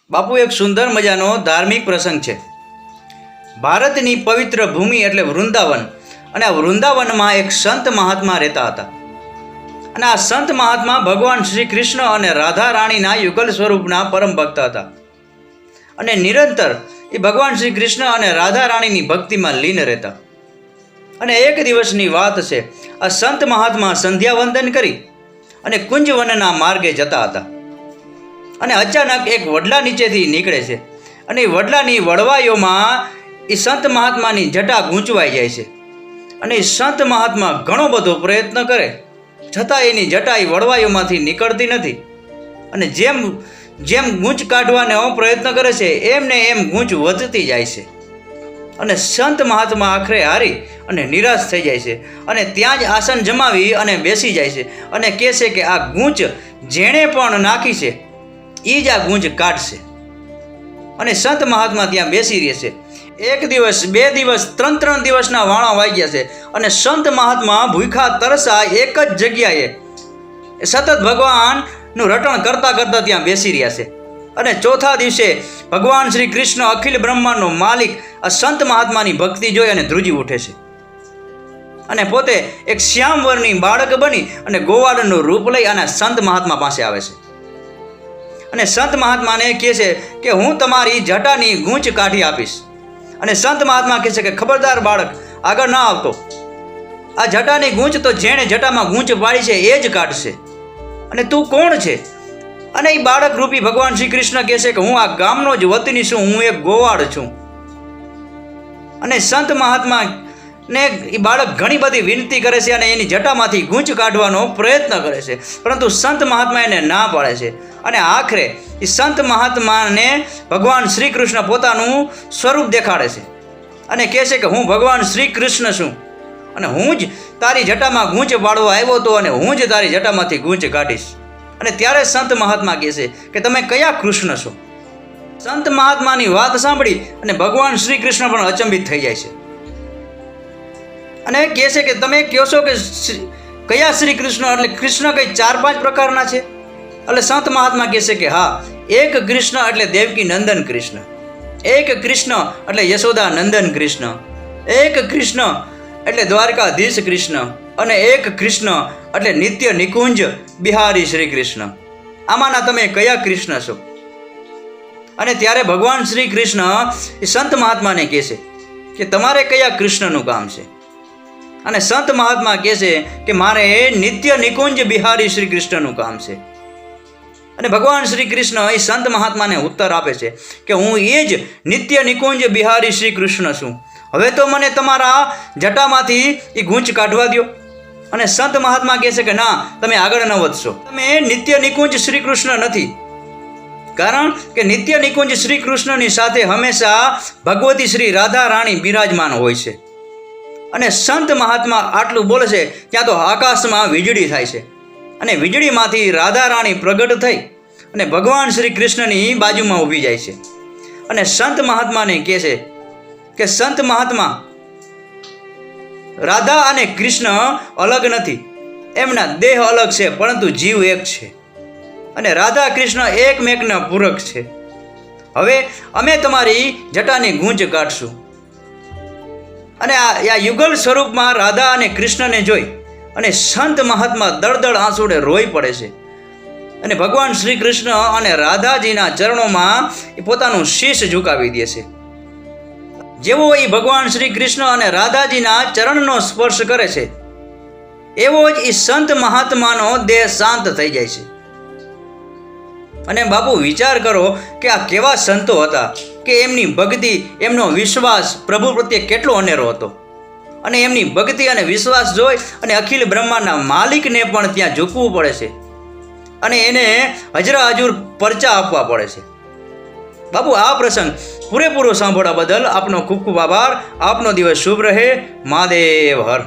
બાપુ એક સુંદર મજાનો ધાર્મિક પ્રસંગ છે। ભારતની પવિત્ર ભૂમિ એટલે વૃંદાવન, અને આ વૃંદાવનમાં એક સંત મહાત્મા રહેતા હતા। અને આ સંત મહાત્મા ભગવાન શ્રી કૃષ્ણ અને રાધા રાણીના યુગલ સ્વરૂપના પરમ ભક્ત હતા, અને નિરંતર એ ભગવાન શ્રી કૃષ્ણ અને રાધા રાણીની ભક્તિમાં લીન રહેતા। અને એક દિવસની વાત છે, આ સંત મહાત્મા સંધ્યા વંદન કરી અને કુંજવનના માર્ગે જતા હતા, અને અચાનક એક વડલા નીચેથી નીકળે છે, અને એ વડલાની વડવાઈઓમાં એ સંત મહાત્માની જટા ગૂંચવાઈ જાય છે। અને એ સંત મહાત્મા ઘણો બધો પ્રયત્ન કરે છતાં એની જટા એ વડવાઈઓમાંથી નીકળતી નથી, અને જેમ જેમ ગૂંચ કાઢવાનો પ્રયત્ન કરે છે એમને એમ ગૂંચ વધતી જાય છે, અને સંત મહાત્મા આખરે હારી અને નિરાશ થઈ જાય છે, અને ત્યાં જ આસન જમાવી અને બેસી જાય છે, અને કહે છે કે આ ગૂંચ જેણે પણ નાખી છે એ જ આ ગૂંચ કાઢશે। અને સંત મહાત્મા ત્યાં બેસી રહે છે। એક દિવસ, બે દિવસ, ત્રણ દિવસના વાણા વાગ્યા છે, અને સંત મહાત્મા ભૂખા તરસા એક જ જગ્યાએ સતત ભગવાનનું રટણ કરતા કરતા ત્યાં બેસી રહ્યા છે। અને ચોથા દિવસે ભગવાન શ્રી કૃષ્ણ અખિલ બ્રહ્માંડનો માલિક આ સંત મહાત્માની ભક્તિ જોઈ અને ધ્રુજી ઉઠે છે, અને પોતે એક શ્યામ વર્ણની બાળક બની અને ગોવાળનું રૂપ લઈ અને સંત મહાત્મા પાસે આવે છે, અને સંત મહાત્માને કહે છે કે હું તમારી જટાની ગૂંચ કાઢી આપીશ। અને સંત મહાત્મા કહે છે કે ખબરદાર બાળક, આગળ ના આવતો, આ જટાની ગૂંચ તો જેણે જટામાં ગૂંચ પાડી છે એ જ કાઢશે, અને તું કોણ છે? અને એ બાળક રૂપી ભગવાન શ્રી કૃષ્ણ કહે છે કે હું આ ગામનો જ વતની છું, હું એક ગોવાળ છું। અને સંત મહાત્મા ને એ બાળક ઘણી બધી વિનંતી કરે છે, અને એની જટામાંથી ગૂંચ કાઢવાનો પ્રયત્ન કરે છે, પરંતુ સંત મહાત્મા એને ના પાડે છે। અને આખરે એ સંત મહાત્માને ભગવાન શ્રી કૃષ્ણ પોતાનું સ્વરૂપ દેખાડે છે, અને કહે છે કે હું ભગવાન શ્રી કૃષ્ણ છું, અને હું જ તારી જટામાં ગૂંચ પાડવા આવ્યો હતો, અને હું જ તારી જટામાંથી ગૂંચ કાઢીશ। અને ત્યારે સંત મહાત્મા કહે છે કે તમે કયા કૃષ્ણ છો? સંત મહાત્માની વાત સાંભળી અને ભગવાન શ્રી કૃષ્ણ પણ અચંબિત થઈ જાય છે, અને કહે છે કે તમે કહો છો કે કયા શ્રી કૃષ્ણ? એટલે કૃષ્ણ કઈ 4-5 પ્રકારના છે? એટલે સંત મહાત્મા કહે છે કે હા, એક કૃષ્ણ એટલે દેવકી નંદન કૃષ્ણ, એક કૃષ્ણ એટલે યશોદા નંદન કૃષ્ણ, એક કૃષ્ણ એટલે દ્વારકાધીશ કૃષ્ણ, અને એક કૃષ્ણ એટલે નિત્ય નિકુંજ બિહારી શ્રી કૃષ્ણ। આમાંના તમે કયા કૃષ્ણ છો? અને ત્યારે ભગવાન શ્રી કૃષ્ણ એ સંત મહાત્માને કહે છે કે તમારે કયા કૃષ્ણનું કામ છે? અને સંત મહાત્મા કહે છે કે મારે નિત્ય નિકુંજ બિહારી શ્રી કૃષ્ણનું કામ છે। અને ભગવાન શ્રી કૃષ્ણ એ સંત મહાત્માને ઉત્તર આપે છે કે હું એ જ નિત્ય નિકુંજ બિહારી શ્રી કૃષ્ણ છું, હવે તો મને તમારા જટામાંથી એ ગૂંચ કાઢવા દો। અને સંત મહાત્મા કહે છે કે ના, તમે આગળ ન વધશો, તમે નિત્ય નિકુંજ શ્રી કૃષ્ણ નથી, કારણ કે નિત્ય નિકુંજ શ્રી કૃષ્ણની સાથે હંમેશા ભગવતી શ્રી રાધા રાણી બિરાજમાન હોય છે। અને સંત મહાત્મા આટલું બોલે છે ત્યાં તો આકાશમાં વીજળી થાય છે, અને વીજળીમાંથી રાધા રાણી પ્રગટ થઈ અને ભગવાન શ્રી કૃષ્ણની બાજુમાં ઊભી જાય છે, અને સંત મહાત્માને કહે છે કે સંત મહાત્મા, રાધા અને કૃષ્ણ અલગ નથી, એમના દેહ અલગ છે, પરંતુ જીવ એક છે, અને રાધા કૃષ્ણ એકમેકના પૂરક છે। હવે અમે તમારી જટાની ગૂંચ કાઢશું। અને આ યુગલ સ્વરૂપમાં રાધા અને કૃષ્ણને જોઈ અને સંત મહાત્મા દળદળ આંસુડે રોઈ પડે છે, અને ભગવાન શ્રી કૃષ્ણ અને રાધાજીના ચરણોમાં એ પોતાનું શીશ ઝુકાવી દે છે। જેવો એ ભગવાન શ્રી કૃષ્ણ અને રાધાજીના ચરણનો સ્પર્શ કરે છે, એવો જ એ સંત મહાત્માનો દેહ શાંત થઈ જાય છે। અને બાપુ વિચાર કરો કે આ કેવા સંતો હતા કે એમની ભક્તિ, એમનો વિશ્વાસ પ્રભુ પ્રત્યે કેટલો અનેરો હતો, અને એમની ભક્તિ અને વિશ્વાસ જોઈ અને અખિલ બ્રહ્માંડના માલિકને પણ ત્યાં ઝૂકવું પડે છે, અને એને હજરા હજુર પરચા આપવા પડે છે। બાપુ આ પ્રસંગ પૂરેપૂરો સાંભળવા બદલ આપનો ખૂબ ખૂબ આભાર। આપનો દિવસ શુભ રહે। મહાદેવ હર।